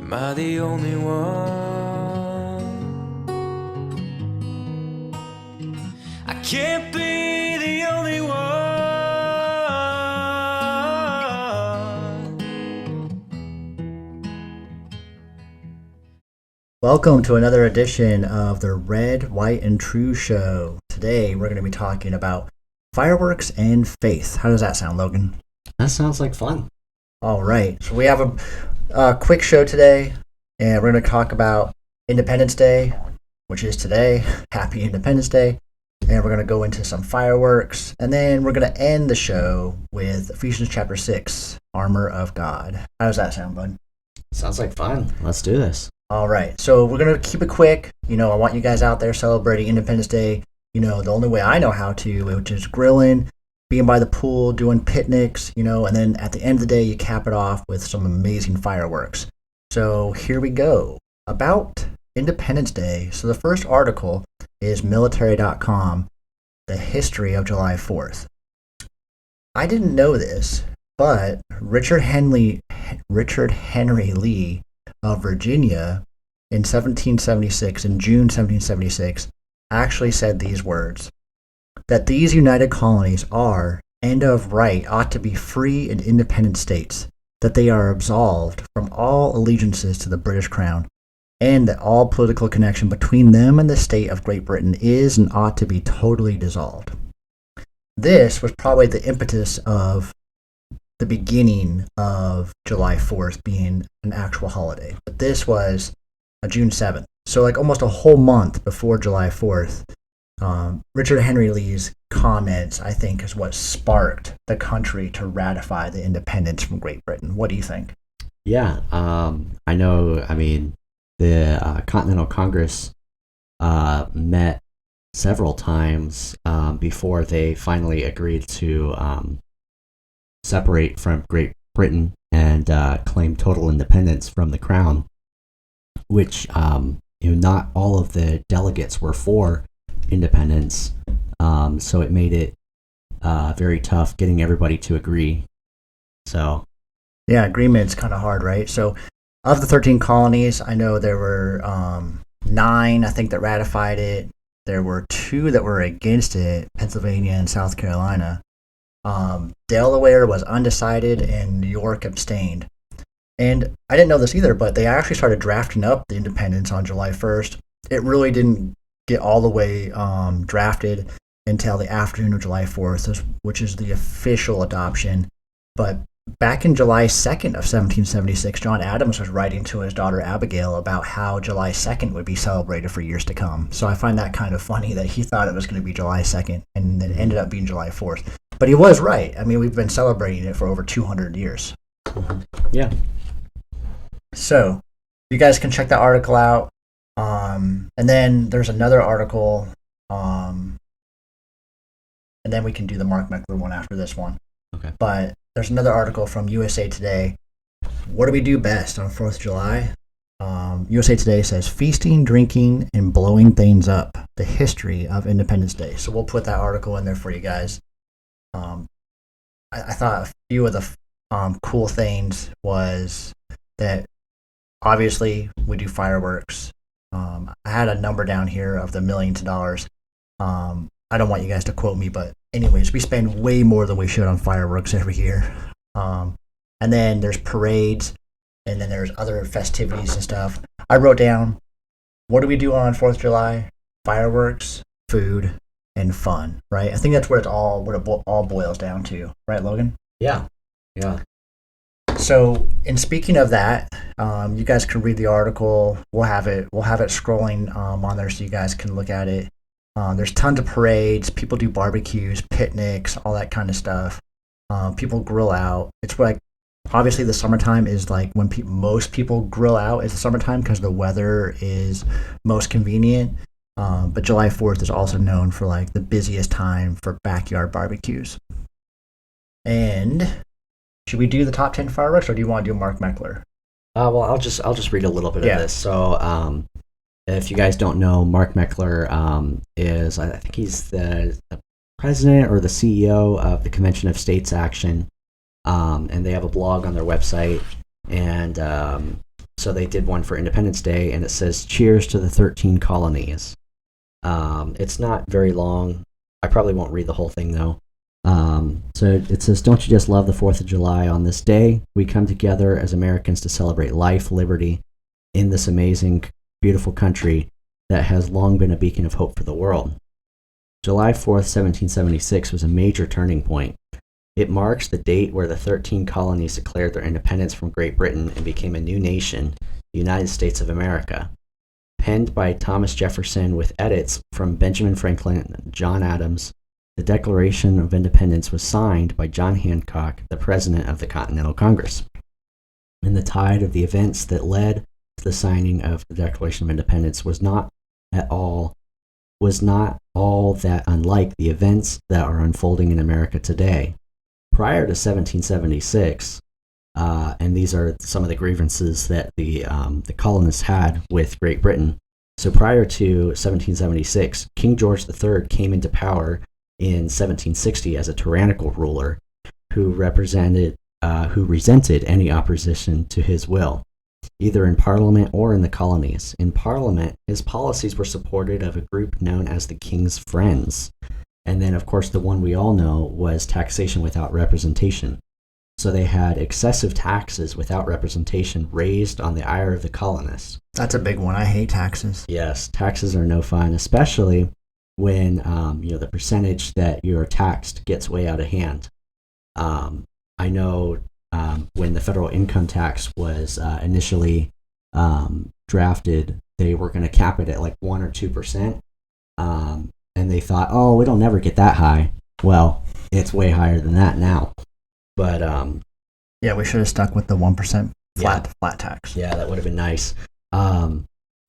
Am I the only one? I can't be the only one. Welcome to another edition of the Red, White, and True Show. Today we're going to be talking about fireworks and faith. How does that sound, Logan? That sounds like fun. All right. So we have a quick show today, and we're going to talk about Independence Day, which is today. Happy Independence Day. And we're going to go into some fireworks, and then we're going to end the show with Ephesians chapter 6, Armor of God. How does that sound, bud? Sounds like fun. Let's do this. All right, so we're going to keep it quick. I want you guys out there celebrating Independence Day, the only way I know how to, which is grilling, being by the pool, doing picnics, and then at the end of the day, you cap it off with some amazing fireworks. So here we go. About Independence Day. So the first article is military.com, the history of July 4th. I didn't know this, but Richard Henry Lee of Virginia in 1776, in June 1776, actually said these words, that these united colonies are, and of right ought to be free and independent states, that they are absolved from all allegiances to the British Crown, and that all political connection between them and the state of Great Britain is and ought to be totally dissolved. This was probably the impetus of the beginning of July 4th being an actual holiday. But this was June 7th. So almost a whole month before July 4th, Richard Henry Lee's comments, I think, is what sparked the country to ratify the independence from Great Britain. What do you think? Yeah, I know, the Continental Congress met several times before they finally agreed to separate from Great Britain and claim total independence from the Crown, which not all of the delegates were for independence, so it made it very tough getting everybody to agree. So, yeah, agreement's kind of hard, right? So, of the 13 colonies, I know there were 9, I think, that ratified it. There were 2 that were against it, Pennsylvania and South Carolina. Delaware was undecided, and New York abstained. And I didn't know this either, but they actually started drafting up the independence on July 1st. It really didn't get all the way drafted until the afternoon of July 4th, which is the official adoption. But back in July 2nd of 1776, John Adams was writing to his daughter Abigail about how July 2nd would be celebrated for years to come. So I find that kind of funny that he thought it was going to be July 2nd, and it ended up being July 4th. But he was right. We've been celebrating it for over 200 years. Yeah. So you guys can check that article out. And then there's another article, and then we can do the Mark Meckler one after this one. Okay. But there's another article from USA Today. What do we do best on 4th of July? USA Today says, feasting, drinking, and blowing things up, the history of Independence Day. So we'll put that article in there for you guys. I thought a few of the cool things was that obviously we do fireworks. I had a number down here of the millions of dollars. I don't want you guys to quote me, but anyways, we spend way more than we should on fireworks every year. And then there's parades, and then there's other festivities and stuff. I wrote down, what do we do on 4th of July? Fireworks, food, and fun, right? I think that's where it all boils down to, right, Logan? Yeah. So, in speaking of that, you guys can read the article. We'll have it scrolling on there so you guys can look at it. There's tons of parades. People do barbecues, picnics, all that kind of stuff. People grill out. It's obviously the summertime is when most people grill out. It's the summertime because the weather is most convenient. But July 4th is also known for the busiest time for backyard barbecues. And should we do the top 10 fireworks, or do you want to do Mark Meckler? Well, I'll just read a little bit of this. So, if you guys don't know, Mark Meckler is, I think he's the president or the CEO of the Convention of States Action, and they have a blog on their website. And so so they did one for Independence Day, and it says, "Cheers to the 13 colonies." It's not very long. I probably won't read the whole thing, though. So it says, "Don't you just love the 4th of July? On this day, we come together as Americans to celebrate life, liberty, in this amazing, beautiful country that has long been a beacon of hope for the world." July 4th, 1776 was a major turning point. It marks the date where the 13 colonies declared their independence from Great Britain and became a new nation, the United States of America. Penned by Thomas Jefferson with edits from Benjamin Franklin and John Adams, the Declaration of Independence was signed by John Hancock, the President of the Continental Congress. And the tide of the events that led to the signing of the Declaration of Independence was not all that unlike the events that are unfolding in America today. Prior to 1776, and these are some of the grievances that the colonists had with Great Britain. So prior to 1776, King George III came into power in 1760 as a tyrannical ruler who resented any opposition to his will, either in Parliament or in the colonies. In Parliament, his policies were supported of a group known as the King's Friends. And then, of course, the one we all know was taxation without representation. So they had excessive taxes without representation raised on the ire of the colonists. That's a big one. I hate taxes. Yes, taxes are no fun, especially when the percentage that you're taxed gets way out of hand. I know when the federal income tax was initially drafted, they were going to cap it at like 1 or 2%. And they thought, oh, it'll never get that high. Well, it's way higher than that now. But yeah, we should have stuck with the 1% flat tax. Yeah, that would have been nice.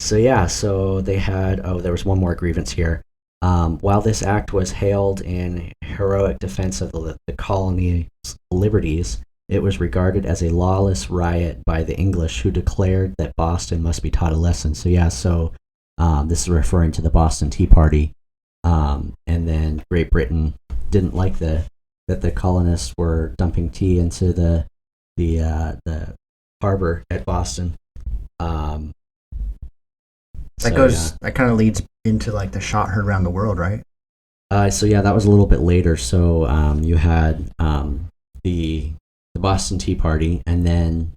So they had, there was one more grievance here. While this act was hailed in heroic defense of the colony's liberties, it was regarded as a lawless riot by the English, who declared that Boston must be taught a lesson. So this is referring to the Boston Tea Party. And then Great Britain didn't like that the colonists were dumping tea into the harbor at Boston. That kind of leads into like the shot heard around the world, right? That was a little bit later. So you had the Boston Tea Party, and then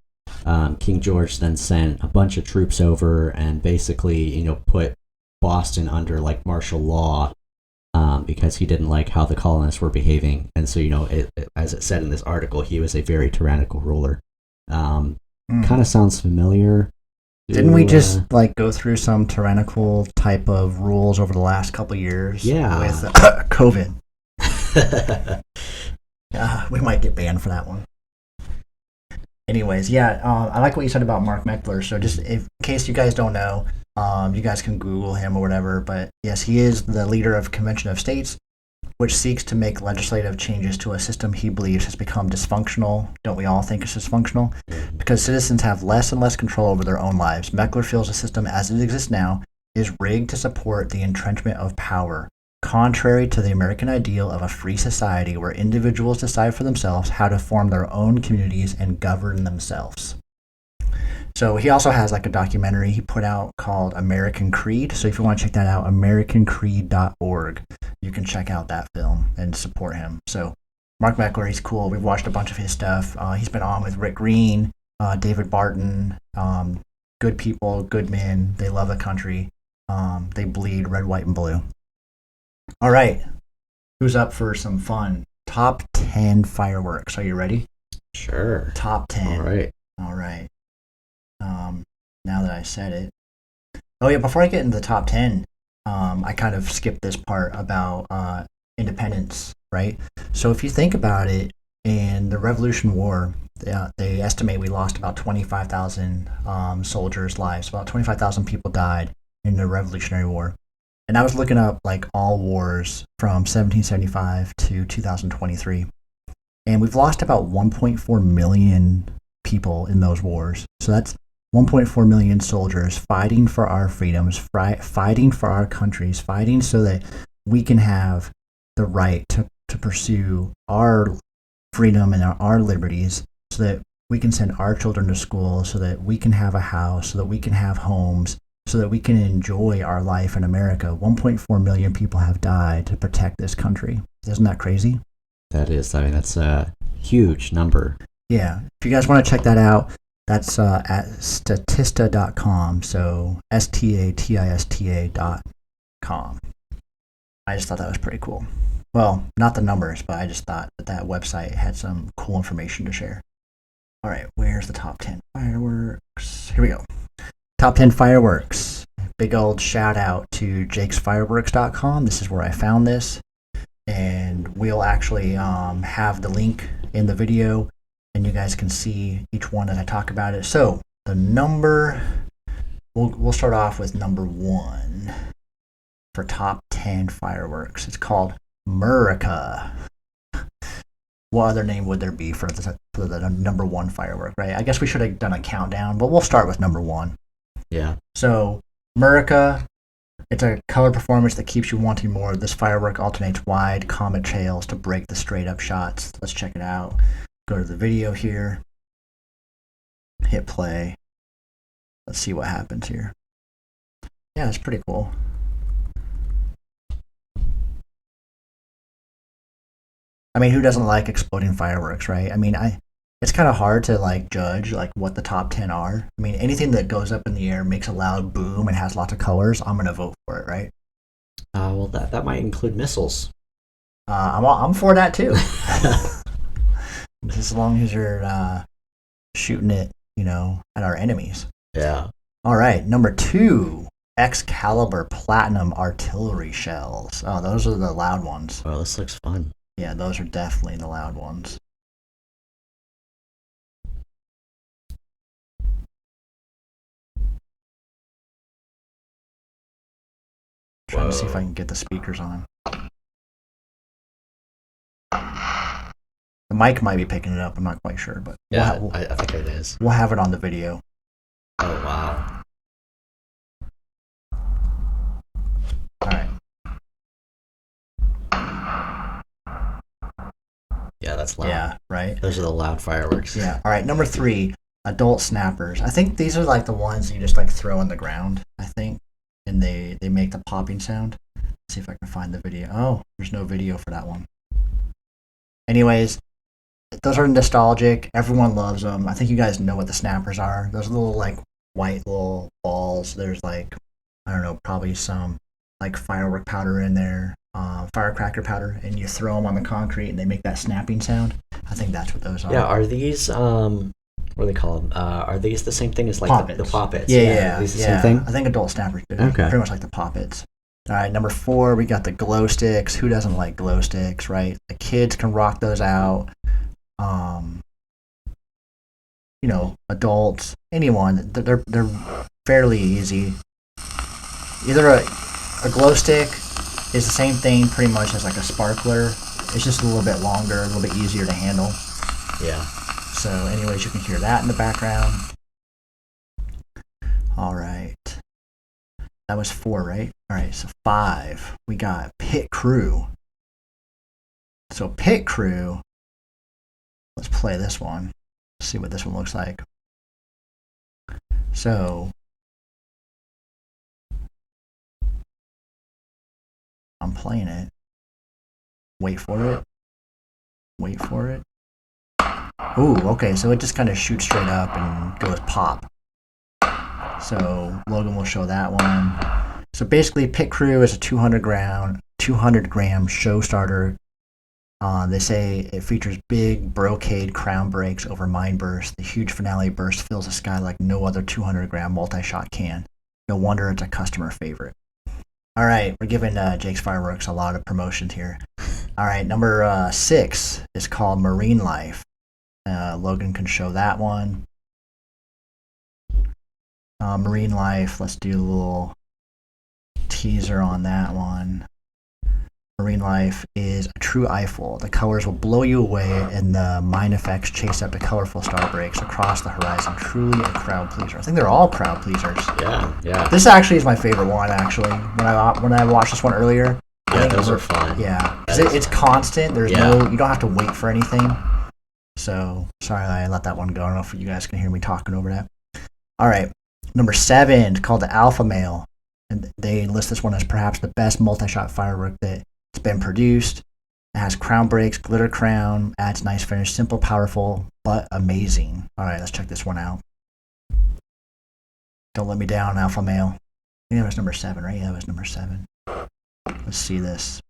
King George then sent a bunch of troops over and basically, put Boston under like martial law because he didn't like how the colonists were behaving. And so, as it said in this article, he was a very tyrannical ruler. Kind of sounds familiar. Didn't we just go through some tyrannical type of rules over the last couple of years? Yeah. With COVID. We might get banned for that one. Anyways, I like what you said about Mark Meckler. So just in case you guys don't know, you guys can Google him or whatever. But yes, he is the leader of Convention of States, which seeks to make legislative changes to a system he believes has become dysfunctional. Don't we all think it's dysfunctional? Because citizens have less and less control over their own lives. Meckler feels the system as it exists now is rigged to support the entrenchment of power, contrary to the American ideal of a free society where individuals decide for themselves how to form their own communities and govern themselves. So he also has like a documentary he put out called American Creed. So if you want to check that out, americancreed.org, you can check out that film and support him. So Mark Meckler, he's cool. We've watched a bunch of his stuff. He's been on with Rick Green, David Barton, good people, good men. They love the country. They bleed red, white, and blue. All right. Who's up for some fun? Top 10 fireworks. Are you ready? Sure. Top 10. All right. Now that I said it. Oh, yeah, before I get into the top 10, I kind of skipped this part about independence, right? So if you think about it, in the Revolution War, they estimate we lost about 25,000 soldiers' lives. About 25,000 people died in the Revolutionary War. And I was looking up like all wars from 1775 to 2023. And we've lost about 1.4 million people in those wars. So that's 1.4 million soldiers fighting for our freedoms, fighting for our countries, fighting so that we can have the right to pursue our freedom and our liberties so that we can send our children to school, so that we can have a house, so that we can have homes, so that we can enjoy our life in America. 1.4 million people have died to protect this country. Isn't that crazy? That is, I mean, that's a huge number. Yeah. If you guys want to check that out, that's at statista.com. So statista.com. I just thought that was pretty cool. Well, not the numbers, but I just thought that website had some cool information to share. All right, where's the top 10 fireworks? Here we go. Top 10 fireworks. Big old shout out to jakesfireworks.com. This is where I found this. And we'll actually have the link in the video, and you guys can see each one as I talk about it. So the number, we'll start off with number 1 for top 10 fireworks. It's called Murica. What other name would there be for the number 1 firework, right? I guess we should have done a countdown, but we'll start with number 1. Yeah. So Murica, it's a color performance that keeps you wanting more. This firework alternates wide comet trails to break the straight-up shots. Let's check it out. Go to the video here. Hit play. Let's see what happens here. Yeah, it's pretty cool. I mean, who doesn't like exploding fireworks, right? I mean, it's kind of hard to like judge like what the top 10 are. I mean, anything that goes up in the air, makes a loud boom, and has lots of colors, I'm gonna vote for it, right? Well, that might include missiles. I'm for that too. As long as you're shooting it, at our enemies. Yeah. All right, number 2, Excalibur Platinum Artillery Shells. Oh, those are the loud ones. Oh, this looks fun. Yeah, those are definitely the loud ones. Trying to see if I can get the speakers on. The mic might be picking it up. I'm not quite sure, but yeah, I think it is. We'll have it on the video. Oh wow! All right. Yeah, that's loud. Yeah, right. Those are the loud fireworks. Yeah. All right. Number 3, adult snappers. I think these are like the ones you just like throw on the ground. I think. And they make the popping sound. Let's see if I can find the video. Oh, there's no video for that one. Anyways, those are nostalgic. Everyone loves them. I think you guys know what the snappers are. Those little like white little balls. There's like, I don't know, probably some like firework powder in there, firecracker powder, and you throw them on the concrete and they make that snapping sound. I think that's what those are. Yeah, are these what do they call them? Are these the same thing as like the poppets? Yeah. Are these the same thing? I think adult snappers do. Okay. Pretty much like the poppets. All right, number 4, we got the glow sticks. Who doesn't like glow sticks, right? The kids can rock those out. Adults, anyone. They're fairly easy. Either a glow stick is the same thing pretty much as like a sparkler. It's just a little bit longer, a little bit easier to handle. Yeah. So anyways, you can hear that in the background. All right. That was 4, right? All right, so 5. We got Pit Crew. So Pit Crew, let's play this one. See what this one looks like. So I'm playing it. Wait for it. Wait for it. Ooh, okay, so it just kind of shoots straight up and goes pop. So Logan will show that one. So basically, Pit Crew is a 200-gram show starter. They say it features big brocade crown breaks over mine bursts. The huge finale burst fills the sky like no other 200-gram multi-shot can. No wonder it's a customer favorite. All right, we're giving Jake's Fireworks a lot of promotions here. All right, number 6 is called Marine Life. Logan can show that one. Marine Life, let's do a little teaser on that one. Marine Life is a true eyeful. The colors will blow you away, and the mine effects chase up the colorful star breaks across the horizon. Truly a crowd pleaser. I think they're all crowd pleasers. Yeah. This actually is my favorite one, actually. When I watched this one earlier. Yeah, those are fun. Yeah. It's constant. There's you don't have to wait for anything. So sorry I let that one go. I don't know if you guys can hear me talking over that. All right, number 7 called the Alpha Male, and they list this one as perhaps the best multi-shot firework that's been produced. It has crown breaks, glitter crown, adds nice finish, simple, powerful, but amazing. All right, let's check this one out. Don't let me down, Alpha Male. I think that was number 7, right? Yeah, that was number 7. Let's see this.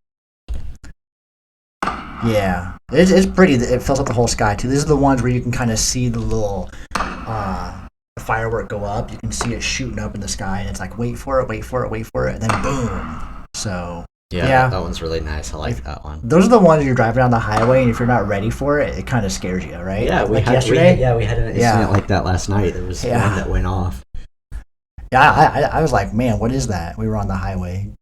Yeah, it's pretty. It fills up the whole sky too. These are the ones where you can kind of see the little firework go up. You can see it shooting up in the sky, and it's like, wait for it, wait for it, wait for it, and then boom. So yeah. That one's really nice. I like that one. Those are the ones you're driving down the highway, and if you're not ready for it, it kind of scares you, right? Yeah, like yesterday. We had an incident like that last night. There was one that went off. Yeah, I was like, man, what is that? We were on the highway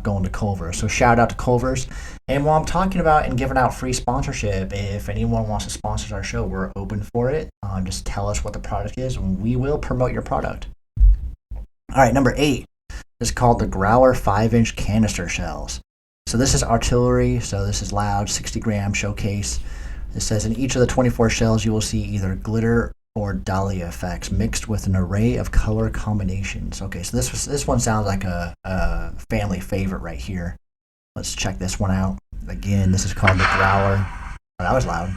going to Culver's. So shout out to Culver's. And while I'm talking about and giving out free sponsorship, if anyone wants to sponsor our show, we're open for it. Just tell us what the product is, and we will promote your product. All right, number 8 is called the Growler 5-inch canister shells. So this is artillery, so this is loud, 60-gram showcase. It says in each of the 24 shells, you will see either glitter or dahlia effects mixed with an array of color combinations. Okay, so this one sounds like a family favorite right here. Let's check this one out. Again, this is called the Growler. Oh, that was loud.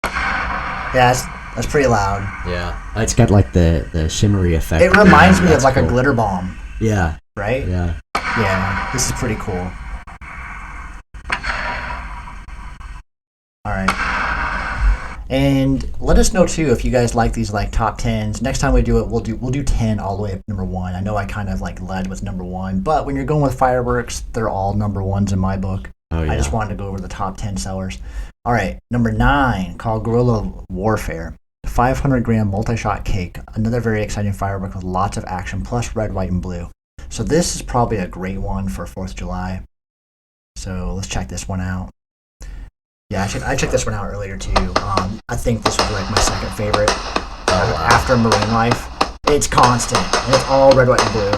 Yeah, that's pretty loud. Yeah, it's got like the shimmery effect. It reminds me of like a glitter bomb. Yeah. Right? Yeah. Yeah, this is pretty cool. All right. And let us know too if you guys like these like top 10s. Next time we do it, we'll do 10 all the way up to number 1. I know I kind of like led with number 1, but when you're going with fireworks, they're all number 1s in my book. Oh, yeah. I just wanted to go over the top 10 sellers. All right, number 9 called Guerrilla Warfare. 500-gram multi-shot cake. Another very exciting firework with lots of action, plus red, white, and blue. So this is probably a great one for 4th of July. So let's check this one out. Yeah, I checked this one out earlier too. I think this was like my second favorite after Marine Life. It's constant, and it's all red, white, and blue.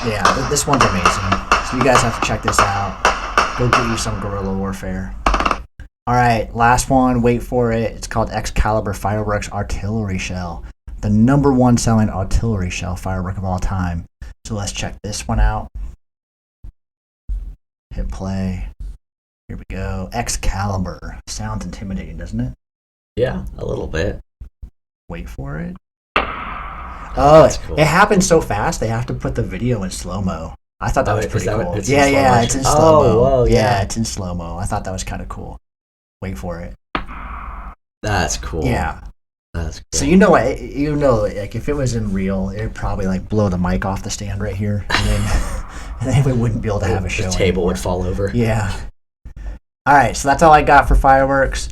Yeah, this one's amazing. So you guys have to check this out. Go get you some Guerrilla Warfare. All right, last one. Wait for it. It's called Excalibur Fireworks Artillery Shell. The number 1 selling artillery shell firework of all time. So let's check this one out. Hit play. Here we go. Excalibur. Sounds intimidating, doesn't it? Yeah, a little bit. Wait for it. Oh, cool. It happens so fast, they have to put the video in slow-mo. I thought that was pretty cool. Yeah, it's in slow-mo. Whoa, yeah, it's in slow-mo. I thought that was kind of cool. Wait for it. That's cool. Yeah. That's cool. So you know, like if it was in real, it'd probably like blow the mic off the stand right here, and then we wouldn't be able to have a show. The table anymore. would fall over. Yeah. All right, so that's all I got for fireworks.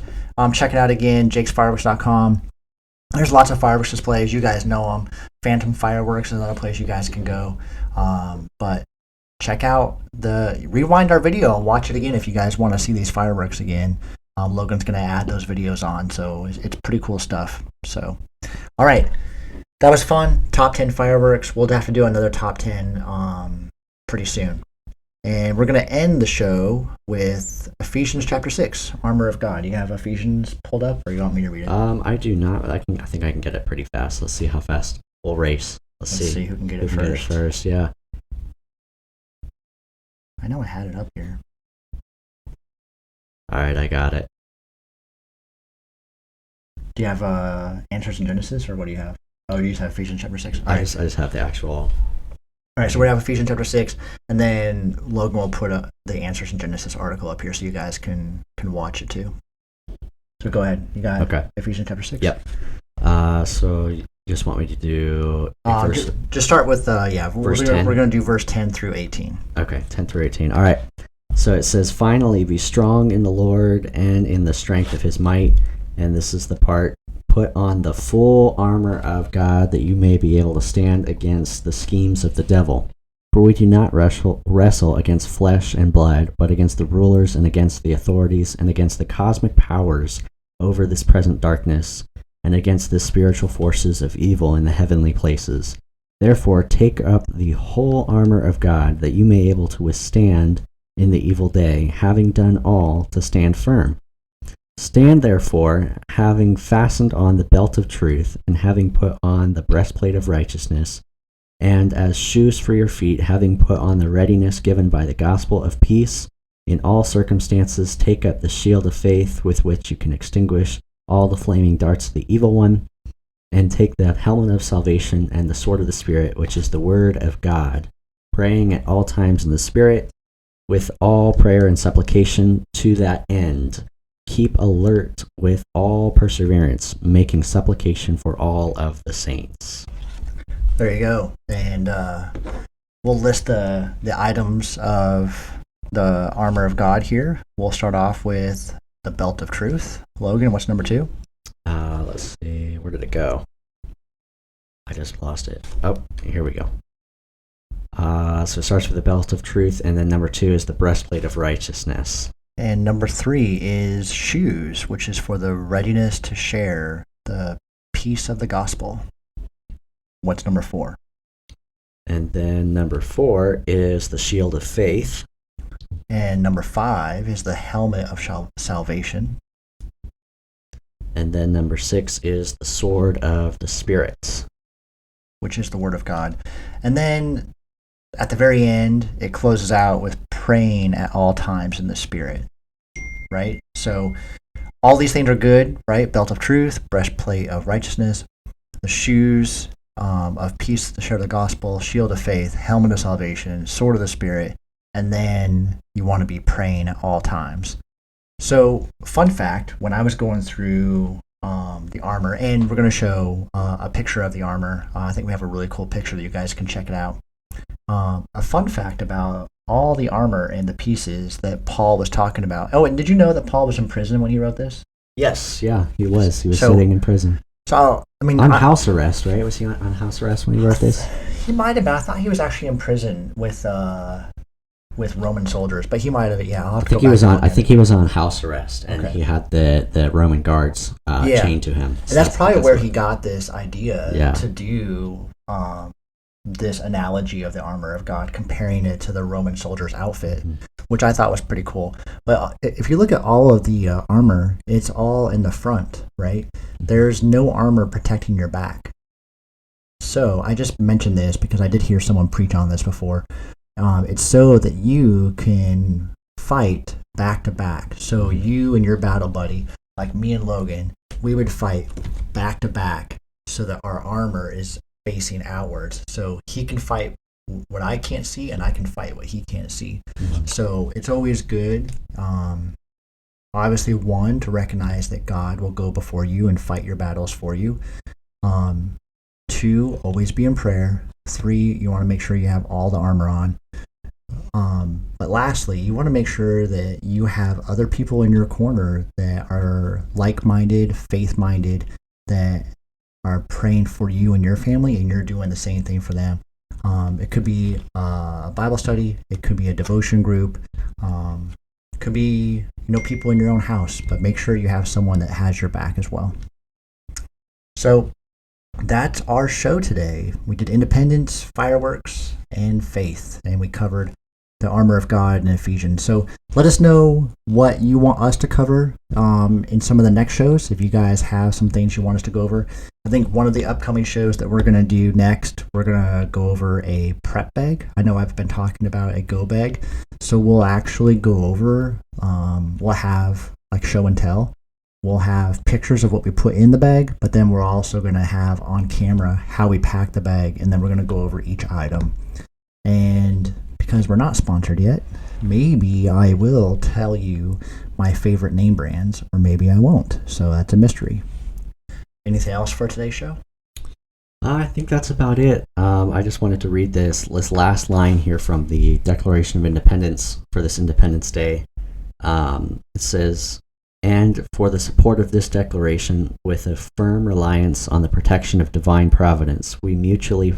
Check it out again, jakesfireworks.com. There's lots of fireworks displays. You guys know them. Phantom Fireworks is another place you guys can go. But check out rewind our video and watch it again if you guys want to see these fireworks again. Logan's going to add those videos on, so it's pretty cool stuff. So, all right, that was fun. Top 10 fireworks. We'll have to do another top 10 pretty soon. And we're going to end the show with Ephesians chapter 6, Armor of God. You have Ephesians pulled up, or you want me to read it? I do not. I think I can get it pretty fast. Let's see how fast we'll race. Let's see who can get it first. Yeah. I know I had it up here. All right, I got it. Do you have Answers in Genesis, or what do you have? Oh, you just have Ephesians chapter 6. I just have the actual... All right, so we have Ephesians chapter 6, and then Logan will put the Answers in Genesis article up here so you guys can watch it too. So go ahead. You got Ephesians chapter 6? Yep. So you just want me to do just start with verse 10? We're going to do verse 10 through 18. Okay, 10 through 18. All right. So it says, "Finally be strong in the Lord and in the strength of his might." And this is the part, "Put on the full armor of God that you may be able to stand against the schemes of the devil. For we do not wrestle against flesh and blood, but against the rulers and against the authorities and against the cosmic powers over this present darkness and against the spiritual forces of evil in the heavenly places. Therefore take up the whole armor of God that you may be able to withstand in the evil day, having done all to stand firm. Stand therefore, having fastened on the belt of truth, and having put on the breastplate of righteousness, and as shoes for your feet, having put on the readiness given by the gospel of peace. In all circumstances, take up the shield of faith with which you can extinguish all the flaming darts of the evil one, and take the helmet of salvation and the sword of the Spirit, which is the word of God, praying at all times in the Spirit, with all prayer and supplication. To that end, keep alert with all perseverance, making supplication for all of the saints. There you go. And we'll list the items of the armor of God here. We'll start off with the belt of truth. Logan, what's number 2? Let's see. Where did it go? I just lost it. Oh, here we go. So it starts with the belt of truth, and then number 2 is the breastplate of righteousness. And number 3 is shoes, which is for the readiness to share the peace of the gospel. What's number 4? And then number 4 is the shield of faith. And number 5 is the helmet of salvation. And then number 6 is the sword of the Spirit, which is the word of God. And then at the very end, it closes out with praying at all times in the Spirit, right? So all these things are good, right? Belt of truth, breastplate of righteousness, the shoes of peace to share the gospel, shield of faith, helmet of salvation, sword of the Spirit, and then you want to be praying at all times. So, fun fact, when I was going through the armor, and we're going to show a picture of the armor. I think we have a really cool picture that you guys can check it out. A fun fact about all the armor and the pieces that Paul was talking about. Oh, and did you know that Paul was in prison when he wrote this? Yes, yeah, he was. He was sitting in prison. So, I mean, on house arrest, right? Was he on house arrest when he wrote this? He might have been. I thought he was actually in prison with Roman soldiers, but he might have. Yeah, I'll have to go back. I think he was on house arrest, and he had the Roman guards chained to him. So and that's probably where he got this idea to do this analogy of the armor of God, comparing it to the Roman soldier's outfit, which I thought was pretty cool. But if you look at all of the armor, it's all in the front, right? There's no armor protecting your back. So I just mentioned this because I did hear someone preach on this before. It's so that you can fight back to back. So you and your battle buddy, like me and Logan, we would fight back to back so that our armor is facing outwards. So he can fight what I can't see, and I can fight what he can't see. So it's always good, obviously, 1, to recognize that God will go before you and fight your battles for you. 2, always be in prayer. 3, you want to make sure you have all the armor on. But lastly, you want to make sure that you have other people in your corner that are like-minded, faith-minded, that are praying for you and your family, and you're doing the same thing for them. It could be a Bible study. It could be a devotion group. It could be people in your own house. But make sure you have someone that has your back as well. So that's our show today. We did independence, fireworks, and faith, and we covered the armor of God in Ephesians. So let us know what you want us to cover in some of the next shows. If you guys have some things you want us to go over, I think one of the upcoming shows that we're going to do next, we're going to go over a prep bag. I know I've been talking about a go bag, so we'll actually go over, we'll have like show and tell. We'll have pictures of what we put in the bag, but then we're also going to have on camera how we pack the bag, and then we're going to go over each item. And because we're not sponsored yet, maybe I will tell you my favorite name brands, or maybe I won't. So that's a mystery. Anything else for today's show? I think that's about it. I just wanted to read this last line here from the Declaration of Independence for this Independence Day. It says, "And for the support of this declaration, with a firm reliance on the protection of divine providence, we mutually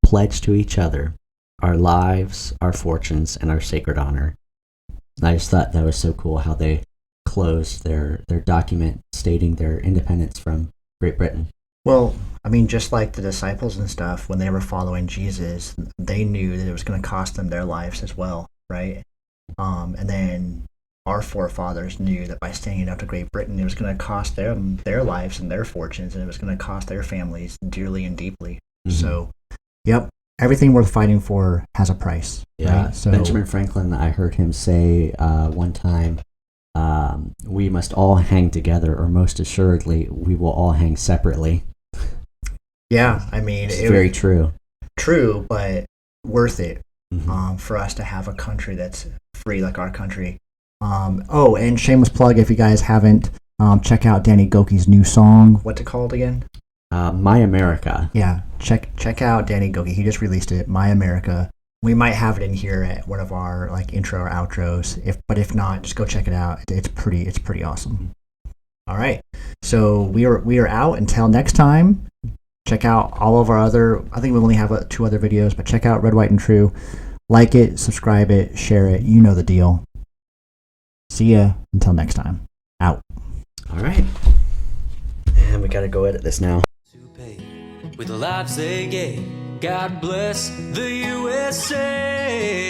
pledge to each other our lives, our fortunes, and our sacred honor." I just thought that was so cool how they closed their document stating their independence from Great Britain. Well, I mean, just like the disciples and stuff, when they were following Jesus, they knew that it was going to cost them their lives as well, right? And then our forefathers knew that by standing up to Great Britain, it was going to cost them their lives and their fortunes, and it was going to cost their families dearly and deeply. So, yep, everything worth fighting for has a price. Yeah. Right? So, Benjamin Franklin, I heard him say one time, we must all hang together, or most assuredly, we will all hang separately. yeah, I mean, It's very true. True, but worth it for us to have a country that's free like our country. Oh, and shameless plug, if you guys haven't, check out Danny Goki's new song. What's it called again? My America. Yeah, check out Danny Goki. He just released it, My America. We might have it in here at one of our like intro or outros. If not, just go check it out. It's pretty awesome. All right, so we are out. Until next time, check out all of our other. I think we only have 2 other videos, but check out Red, White, and True. Like it, subscribe it, share it. You know the deal. See ya. Until next time. Out. All right. And we got to go edit this now. To pay with the lives they gave. God bless the USA.